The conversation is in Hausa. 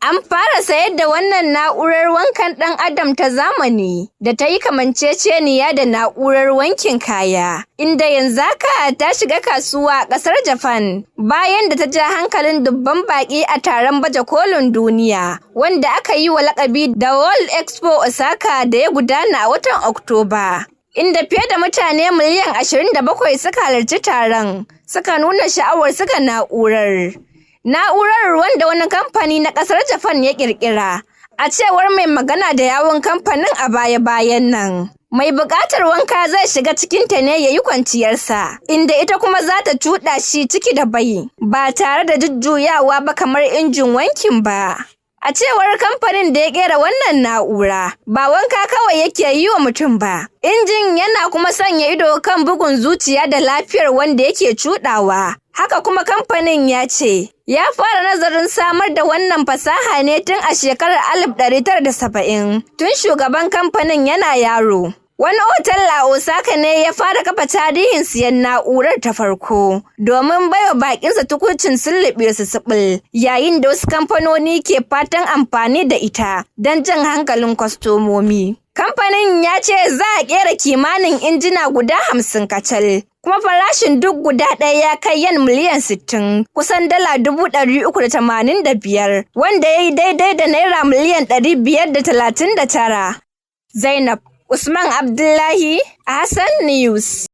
An fara sayar da wannan na'urar wankan ɗan adam ta zamani da ta yi kamanceceniya da na'urar wankin kaya, inda yanzu haka ta shiga kasuwa a ƙasar Japan bayan da ta ja hankalin dubban baƙi a taron baje kolin duniya wanda aka yi wa laƙabi da World Expo Osaka da ya gudana a watan Oktoba. Inda fiye da mutane miliyan 27 suka halarci taron suka nuna sha'awar suka na'urar. Na'urar wanda wani kamfani na ƙasar Japan ya ƙirƙira, a cewar mai magana da yawun kamfanin a baya-bayan nan. Mai buƙatar wanka zai shiga cikinta ne ya yi kwanciyarsa, inda ita kuma za ta cuɗa shi ciki da bai, ba tare da jujjuyawa ba kamar injin wankin ba. A cewar kamfanin da ya ƙera wannan na'ura, ba wanka kawai yake yi wa mutum ba. Injin yana kuma sanya ido kan bugun zuciya da lafiyar wanda yake cuɗawa. Haka kuma kamfanin ya ce, ya fara nazarin samar da wannan fasaha ne tun a shekarar 1970, tun shugaban kamfanin yana yaro. Wani otal a Osaka ne ya fara kafa tarihin siyan na'urar ta farko domin baiwa bakinsa tukuncin sulluɓe su suɓul, yayin da wasu kamfanoni ke fatan amfani da ita don jan hankalin kwastomomi. Kamfanin ya ce za a ƙera kimanin injina guda 50 kacal, kuma farashin duk guda ɗaya ya kai yan miliyan 60, kusan dala 385, wanda ya yi daidai da naira miliyan 539. Zainab Usman Abdullahi, Hassan News.